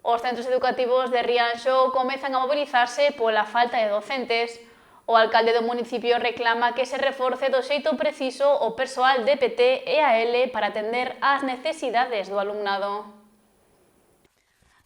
Os centros educativos de Rianxo comezan a mobilizarse pola falta de docentes. O alcalde do municipio reclama que se reforce do xeito preciso o persoal de PT e AL para atender ás necesidades do alumnado.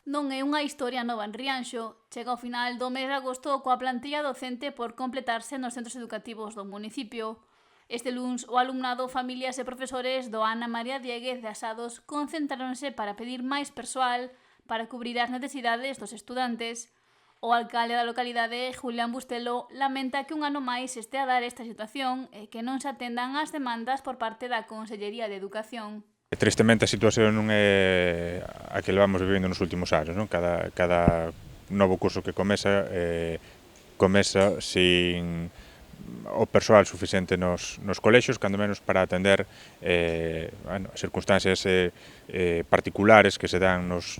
Non é unha historia nova en Rianxo. Chega ao final do mes de agosto coa plantilla docente por completarse nos centros educativos do municipio. Este luns, o alumnado, familias e profesores do Ana María Dieguez de Asados concentráronse para pedir máis persoal para cubrir as necesidades dos estudantes. O alcalde da localidade, Julián Bustelo, lamenta que un ano máis este a dar esta situación e que non se atendan as demandas por parte da Consellería de Educación. Tristemente a situación non é a que levamos vivendo nos últimos anos, non? Cada novo curso que comeza sin o persoal suficiente nos colexios, cando menos para atender as circunstancias particulares que se dan nos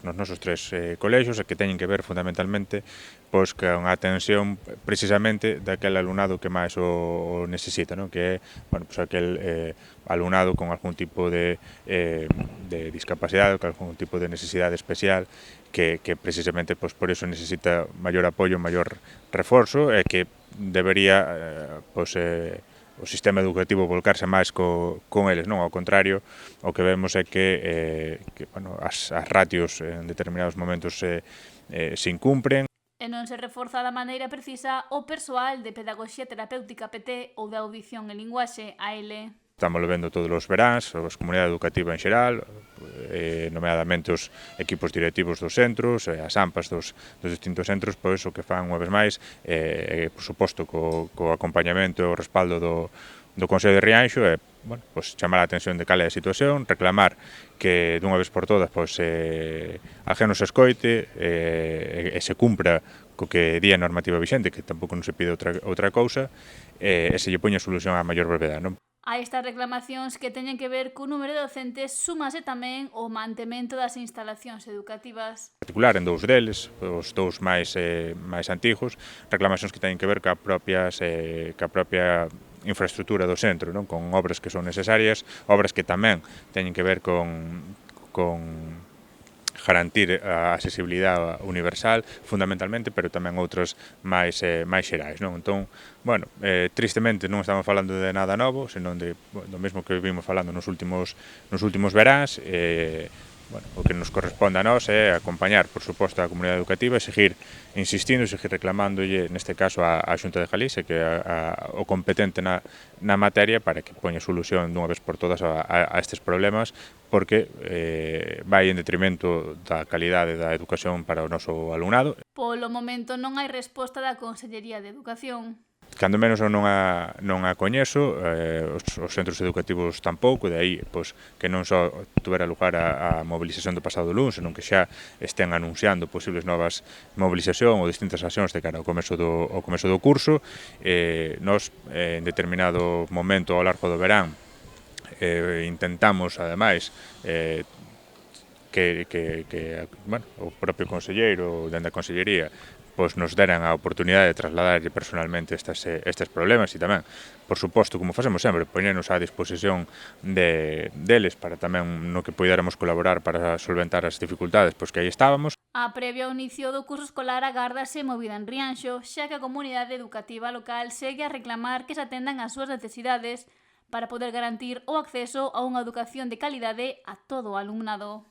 nosos tres colexios e que teñen que ver fundamentalmente pois con a atención precisamente daquel alumnado que máis o necesita, non? Que é pois aquel alumnado con algún tipo de discapacidade, con algún tipo de necesidade especial que precisamente pois por iso necesita maior apoio, maior reforzo e que debería o sistema educativo volcarse máis con eles, non? Ao contrario, o que vemos é que as ratios en determinados momentos se incumpren. E non se reforza da maneira precisa o persoal de Pedagogía Terapéutica PT ou de Audición e Linguaxe AL. Estamos vendo todos os veráns, a comunidade educativa en xeral, nomeadamente os equipos directivos dos centros, as AMPAs dos distintos centros, pois o que fan unha vez máis, por suposto, co acompañamento e o respaldo do Consello de Rianxo, pois chamar a atención de cal é a situación, reclamar que dunha vez por todas alguén nos escoite e se cumpra co que di a normativa vixente, que tampouco non se pide outra cousa, e se lle poña solución á maior brevedade, non? A estas reclamacións que teñen que ver co número de docentes súmase tamén o mantemento das instalacións educativas. En particular, en dous deles, os dous máis antigos, reclamacións que teñen que ver ca propia infraestructura do centro, non? Con obras que son necesarias, obras que tamén teñen que ver con garantir a accesibilidade universal, fundamentalmente, pero tamén outras máis xerais, non? Entón, tristemente non estamos falando de nada novo, senón do mesmo que vimos falando nos últimos veráns. O que nos corresponde a nós é acompañar, por suposto, a comunidade educativa e seguir insistindo, seguir reclamándolle, neste caso, á Xunta de Galicia, que é o competente na materia, para que poña solución dunha vez por todas a estes problemas, porque vai en detrimento da calidade da educación para o noso alumnado. Polo momento non hai resposta da Consellería de Educación. Cando menos eu non a coñezo, os centros educativos tampouco, de aí que non só tuvera lugar a mobilización do pasado luns, senón que xa estén anunciando posibles novas mobilización ou distintas accións de cara ao comezo do curso. Nós, en determinado momento ao largo do verán, intentamos, ademais, que o propio conselleiro dende a Consellería nos deran a oportunidade de trasladar personalmente estes problemas e tamén, por suposto, como facemos sempre, poñernos á disposición deles para tamén no que poidéramos colaborar para solventar as dificultades que aí estábamos. A previa ao inicio do curso escolar agárdase movida en Rianxo, xa que a comunidade educativa local segue a reclamar que se atendan as súas necesidades para poder garantir o acceso a unha educación de calidade a todo o alumnado.